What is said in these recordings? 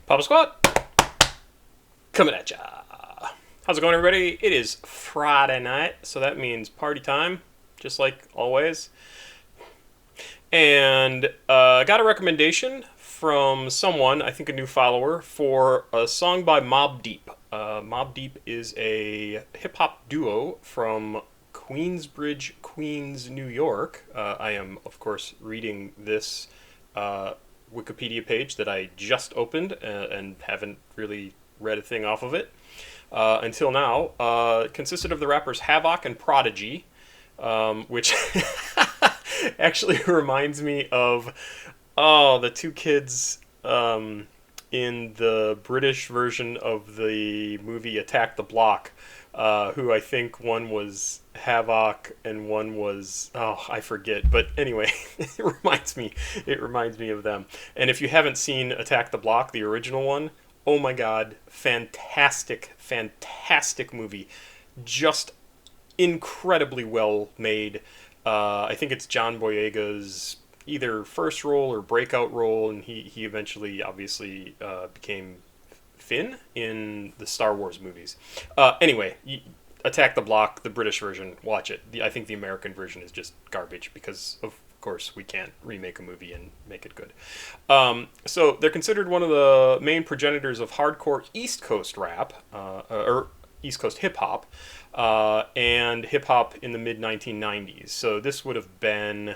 Papa Squad, coming at ya. How's it going, everybody? It is Friday night, so that means party time, just like always. And I got a recommendation from someone, I think a new follower, for a song by Mobb Deep. Mobb Deep is a hip-hop duo from Queensbridge, Queens, New York. I am, of course, reading this Wikipedia page that I just opened and haven't really read a thing off of it until now. It consisted of the rappers Havoc and Prodigy, which actually reminds me of the two kids in the British version of the movie Attack the Block, who I think one was Havoc and one was, I forget, but anyway, it reminds me of them. And if you haven't seen Attack the Block, the original one, oh my god, fantastic movie, just incredibly well made. I think it's John Boyega's either first role or breakout role, and he eventually obviously became Finn in the Star Wars movies. Anyway, Attack the Block, the British version, watch it. I think the American version is just garbage because, of course, we can't remake a movie and make it good. So they're considered one of the main progenitors of hardcore East Coast rap, or East Coast hip-hop, and hip-hop in the mid-1990s. So this would have been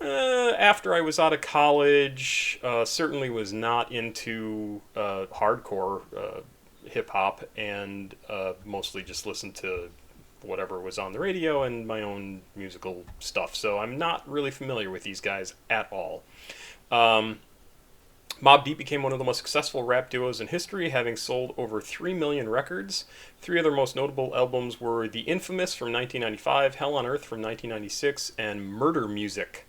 after I was out of college. Certainly was not into hardcore hip-hop, and mostly just listened to whatever was on the radio and my own musical stuff. So I'm not really familiar with these guys at all. Mobb Deep became one of the most successful rap duos in history, having sold over 3 million records. Three of their most notable albums were The Infamous from 1995, Hell on Earth from 1996, and Murda Music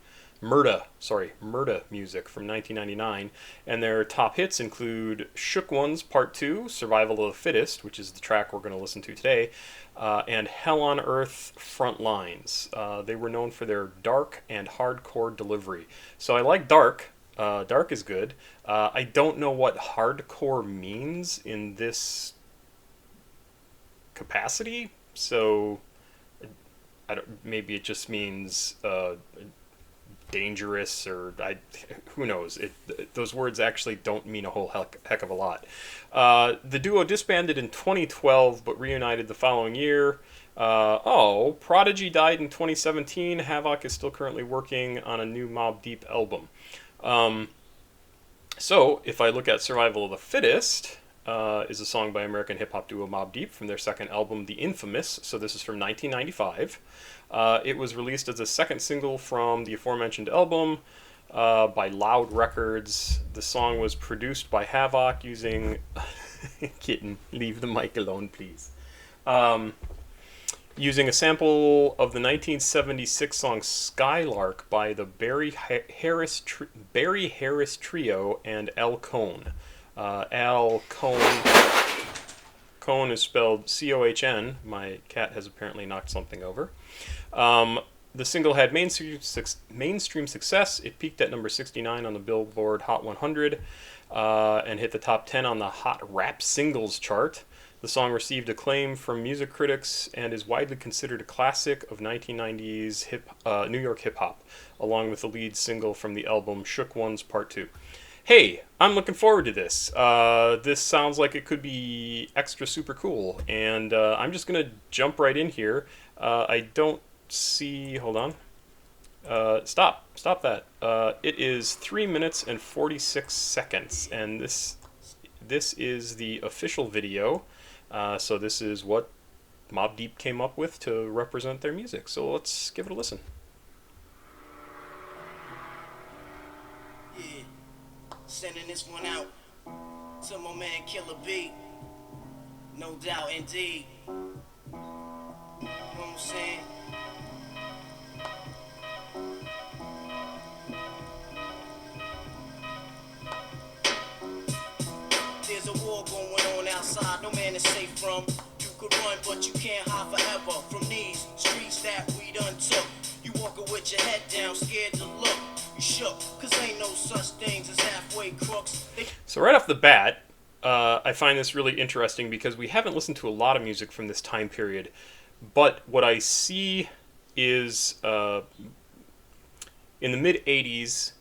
from 1999. And their top hits include Shook Ones Part 2, Survival of the Fittest, which is the track we're going to listen to today, and Hell on Earth Front Lines. They were known for their dark and hardcore delivery. So I like dark. Dark is good. I don't know what hardcore means in this capacity, so maybe it just means dangerous, or who knows. Those words actually don't mean a whole heck of a lot. The duo disbanded in 2012, but reunited the following year. Prodigy died in 2017. Havoc is still currently working on a new Mobb Deep album. So, if I look at Survival of the Fittest, is a song by American hip-hop duo Mobb Deep from their second album, The Infamous. So this is from 1995. It was released as a second single from the aforementioned album by Loud Records. The song was produced by Havoc using... Kitten, leave the mic alone, please. Using a sample of the 1976 song Skylark by the Barry Harris Trio and Al Cohn. Al Cohn is spelled C-O-H-N. My cat has apparently knocked something over. The single had mainstream success. It peaked at number 69 on the Billboard Hot 100 and hit the top 10 on the Hot Rap Singles chart. The song received acclaim from music critics and is widely considered a classic of 1990s New York hip-hop, along with the lead single from the album Shook Ones Part 2. Hey, I'm looking forward to this. This sounds like it could be extra super cool, and I'm just going to jump right in here. I don't see... Hold on. Stop that. It is 3 minutes and 46 seconds, and this is the official video. So this is what Mobb Deep came up with to represent their music. So let's give it a listen. Yeah, sending this one out to my man Killer B. No doubt, indeed. You know what I'm saying? There's a war going on outside, no man is safe from. You could run, but you can't hide forever from these streets that we done took. You walking with your head down, scared to look. You shook, cause ain't no such things as halfway crooks. So right off the bat, I find this really interesting because we haven't listened to a lot of music from this time period, but what I see is in the mid 80s,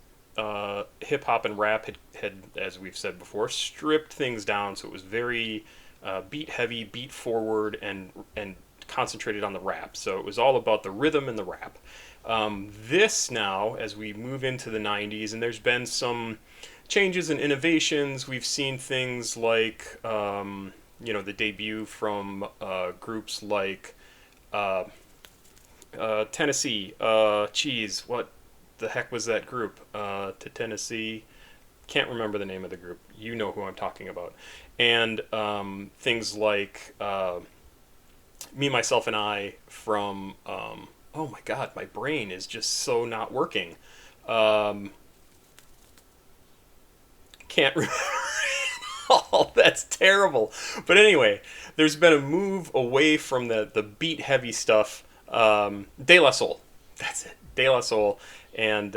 hip hop and rap had, as we've said before, stripped things down. So it was very beat heavy, beat forward, and concentrated on the rap. So it was all about the rhythm and the rap. This now, as we move into the 90s, and there's been some changes and innovations. We've seen things like, the debut from groups like Tennessee. What the heck was that group? To Tennessee. Can't remember the name of the group. You know who I'm talking about. And things like Me, Myself, and I from. Oh my God, my brain is just so not working. Can't remember. Oh, that's terrible. But anyway, there's been a move away from the beat heavy stuff. De La Soul. That's it. De La Soul and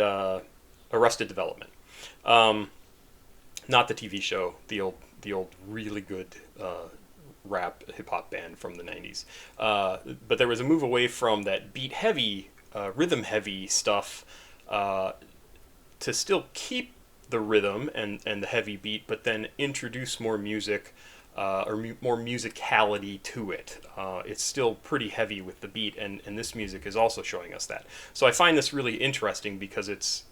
Arrested Development. Not the TV show. The old really good rap hip hop band from the 90s. But there was a move away from that beat heavy, rhythm heavy stuff to still keep the rhythm and the heavy beat, but then introduce more music more musicality to it. It's still pretty heavy with the beat, and this music is also showing us that. So I find this really interesting because it's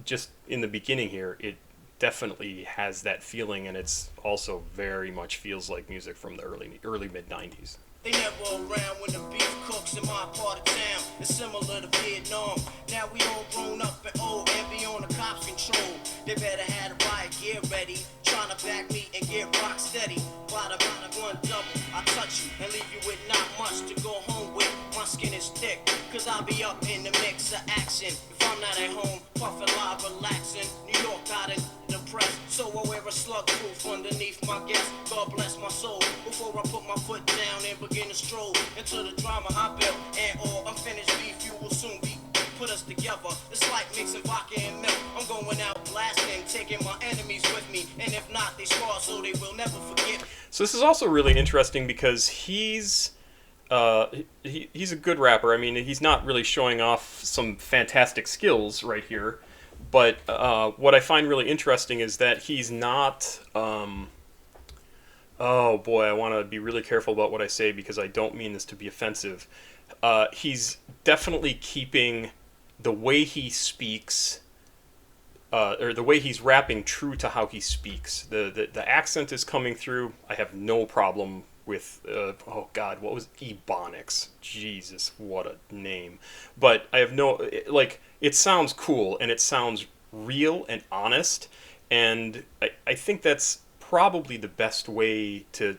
just in the beginning here, it definitely has that feeling, and it's also very much feels like music from the early mid 90s. They never around when the beef cooks in my part of town. It's similar to Vietnam. Now we all grown up and old and be on the cops' control. They better have the riot gear ready, trying to back me and get rock steady. Bada one double, I touch you and leave you with not much to go home with. My skin is thick, cause I'll be up in the mix of action. If I'm not at home, puffin' live, relaxing. New York got it depressed, so I wear a slug proof underneath my guest. God bless my soul. Before I put my foot down and begin to stroll into the drama I built, and all unfinished beef you will soon be put us together. It's like mixing vodka and milk. I'm going out blasting, taking my enemies with me, and if not, they scar so they will never forget. So this is also really interesting because he's a good rapper. I mean, he's not really showing off some fantastic skills right here, but what I find really interesting is that he's not. Oh boy, I want to be really careful about what I say because I don't mean this to be offensive. He's definitely keeping the way he speaks, or the way he's rapping, true to how he speaks. The accent is coming through. I have no problem with, oh God, what was Ebonics? Jesus, what a name. But I have no, like, it sounds cool and it sounds real and honest. And I think that's probably the best way to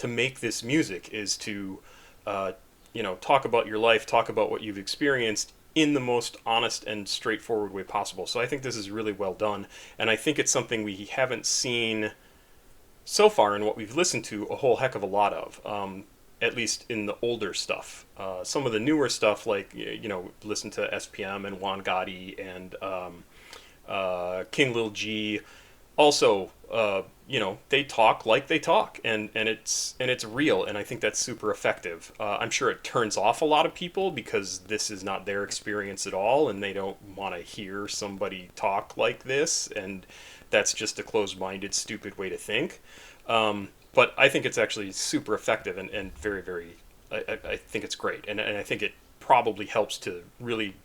make this music is to talk about your life, talk about what you've experienced in the most honest and straightforward way possible. So I think this is really well done, and I think it's something we haven't seen so far in what we've listened to a whole heck of a lot of, at least in the older stuff. Some of the newer stuff, like listen to SPM and Juan Gotti and King Lil G. Also, they talk like they talk, and it's real, and I think that's super effective. I'm sure it turns off a lot of people because this is not their experience at all, and they don't want to hear somebody talk like this, and that's just a closed-minded, stupid way to think. But I think it's actually super effective and very, very. I think it's great, and I think it probably helps to really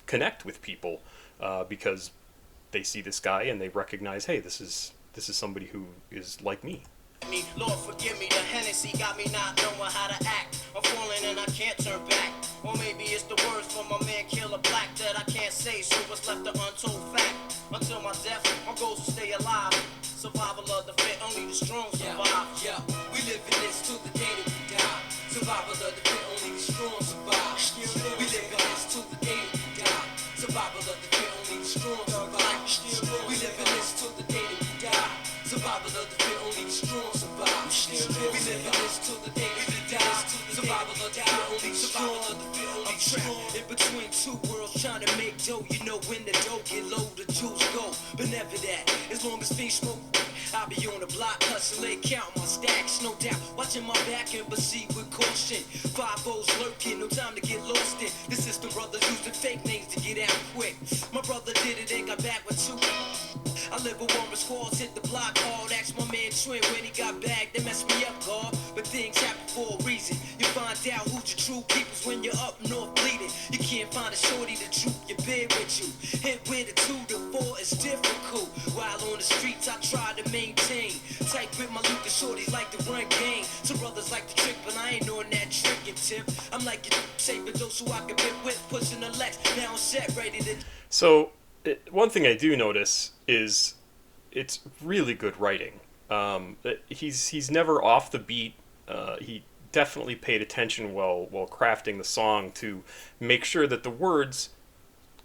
connect with people because they see this guy and they recognize, hey, this is somebody who is like me. Lord forgive me, the Hennessy got me not knowing how to act. I'm falling and I can't turn back. Or maybe it's the words from my man Killer Black that I can't say, so what's left the untold fact. Until my death, my goals will stay alive. Survival of the fit, only the strong survive. Yeah, we live in this till the day that we die. Survival of the fit, only the strong survive. We live in this till the day that we die. Survival of the fit, only the strong survive. We live in this till the day that we die. Survival of the fit, only the strong survive. We live in this till the day that we die. Survival of the fit, only the strong. I'm trapped in between two worlds trying to make dough. You know when the dough get low, the juice go. But never that, as long as things smoke, I'll be be on the block, hustling, count my stacks, no doubt. Watching my back and proceed with caution. 5-0's lurking, no time to get lost in. The system brothers using fake names to get out quick. My brother did it and got back with 2. I live with one response, hit the block hard. Ask my man Twin when he got back, they messed me up, God. But things happen for a reason. You find out who's your true keepers when you're up north bleeding. You can't find a shorty to troop your bed with you. Hit with a 2 to 4 is difficult. While on the streets, I try to maintain. Tight with my Lucas shorties like to run game. Some brothers like to trick, but I ain't on that tricking tip. I'm like a saver those who I can bit with, pushing the Lex. Now I'm set, ready to. So, one thing I do notice is it's really good writing. He's never off the beat. He definitely paid attention while crafting the song to make sure that the words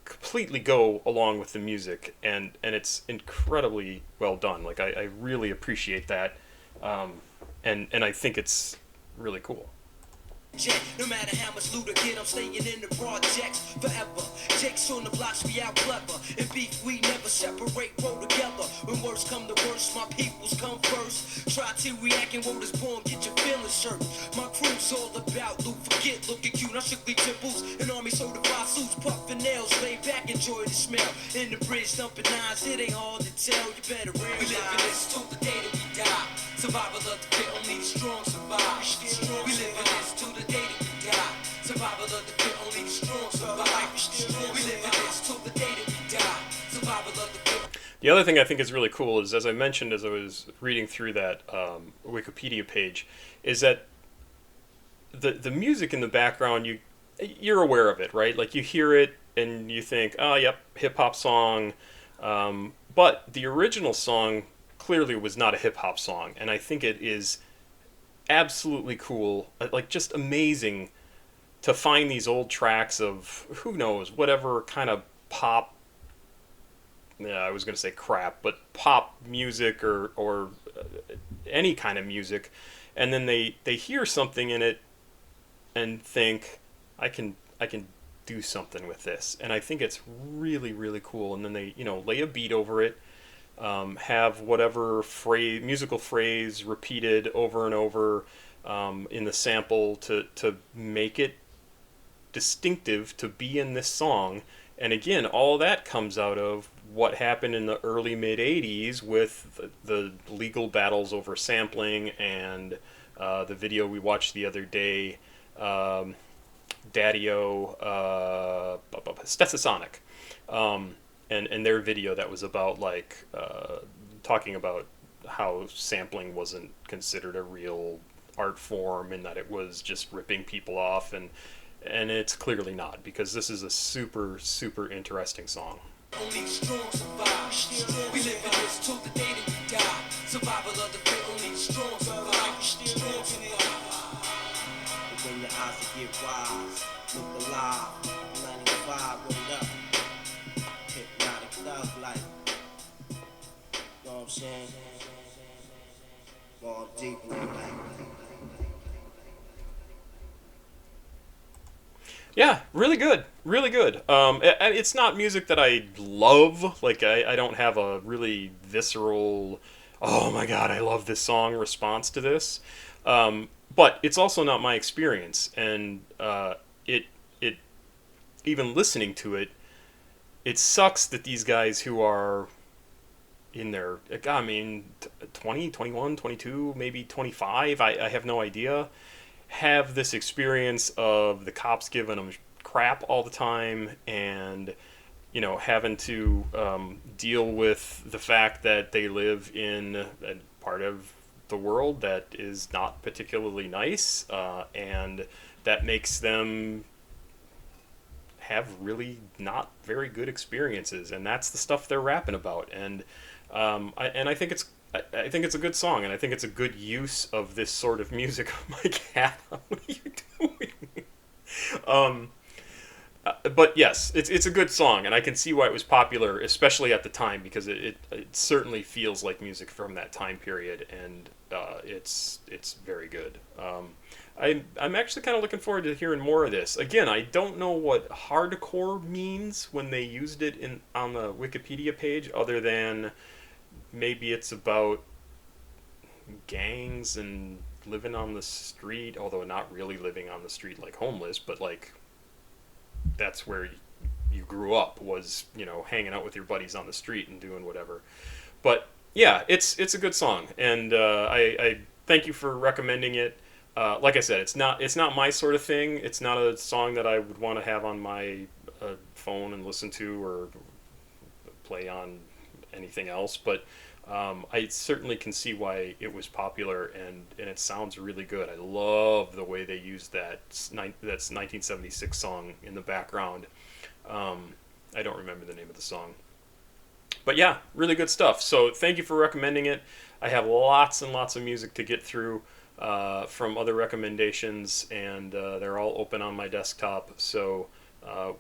completely go along with the music, and it's incredibly well done. Like I really appreciate that, and I think it's really cool. No matter how much loot I get, I'm staying in the projects forever. Jake's on the blocks, we out clever. In beef, we never separate, roll together. When words come to worst, my peoples come first. Try to react and word is born, get your feelings hurt. My crew's all about loot, forget looking cute. I strictly tipples, an army certified suits, puffin' nails, lay back, enjoy the smell. In the bridge, thumping nines, it ain't hard to tell. You better realize we live in this till the day that we die. Survival of the fit, only the strong survive. We live in this till the day that we die. Survival of the fit, only the strong survive. We live in this till the day that we die. Survival of the fit. The other thing I think is really cool is, as I mentioned as I was reading through that Wikipedia page, is that the music in the background, you're aware of it, right? Like you hear it and you think, oh, yep, hip hop song. But the original song clearly was not a hip hop song, and I think it is absolutely cool, like just amazing to find these old tracks of who knows whatever kind of pop. Yeah, I was going to say crap, but pop music or any kind of music, and then they hear something in it and think, I can do something with this, and I think it's really really cool. And then they lay a beat over it. Have whatever musical phrase repeated over and over in the sample to make it distinctive to be in this song. And again, all that comes out of what happened in the early mid 80s with the legal battles over sampling and the video we watched the other day, Daddy-O, Stetsasonic. And their video that was about talking about how sampling wasn't considered a real art form and that it was just ripping people off, and it's clearly not, because this is a super super interesting song. Only strong survive. We live in this till the day that we die. Survival of the fit, only strong survive. Strong survive. But when your eyes get wise, look alive. 95, rolled up. Hypnotic thug like. You know what I'm saying? Mobb deep like. Yeah, really good, really good. It's not music that I love. Like I don't have a really visceral, oh my god, I love this song response to this. But it's also not my experience, and it even listening to it, it sucks that these guys who are in their, 20, 21, 22, maybe 25, I have no idea, have this experience of the cops giving them crap all the time, and having to deal with the fact that they live in a part of the world that is not particularly nice, and that makes them have really not very good experiences, and that's the stuff they're rapping about. And I think it's a good song, and I think it's a good use of this sort of music. Oh my cat, what are you doing? But yes, it's a good song, and I can see why it was popular, especially at the time, because it certainly feels like music from that time period, and it's very good. I'm actually kind of looking forward to hearing more of this. Again, I don't know what hardcore means when they used it on the Wikipedia page, other than maybe it's about gangs and living on the street, although not really living on the street like homeless, but like that's where you grew up, was, you know, hanging out with your buddies on the street and doing whatever. But yeah, it's a good song, and I thank you for recommending it. Like I said, it's not my sort of thing. It's not a song that I would want to have on my phone and listen to or play on anything else. But I certainly can see why it was popular, and it sounds really good. I love the way they used that's 1976 song in the background. I don't remember the name of the song, but yeah, really good stuff. So thank you for recommending it. I have lots and lots of music to get through from other recommendations, and they're all open on my desktop. So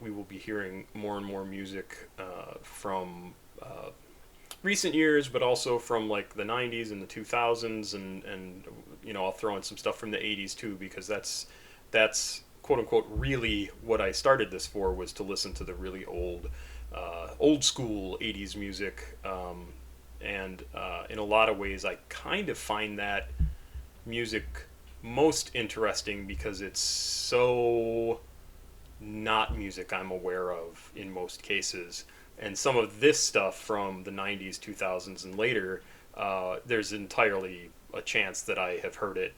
we will be hearing more and more music from recent years, but also from like the 90s and the 2000s, and you know, I'll throw in some stuff from the 80s too, because that's quote unquote really what I started this for, was to listen to the really old school 80s music. And in a lot of ways, I kind of find that music most interesting because it's so not music I'm aware of in most cases. And some of this stuff from the 90s, 2000s, and later, there's entirely a chance that I have heard it.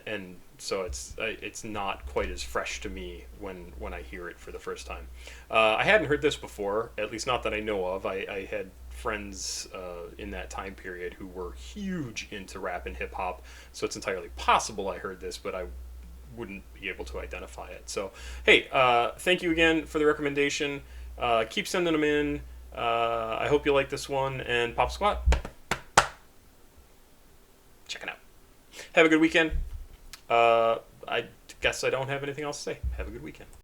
And so it's not quite as fresh to me when I hear it for the first time. I hadn't heard this before, at least not that I know of. I had friends in that time period who were huge into rap and hip hop, so it's entirely possible I heard this, but I wouldn't be able to identify it. So, hey, thank you again for the recommendation. Keep sending them in. I hope you like this one, and Pop Squat, check it out. Have a good weekend. I guess I don't have anything else to say. Have a good weekend.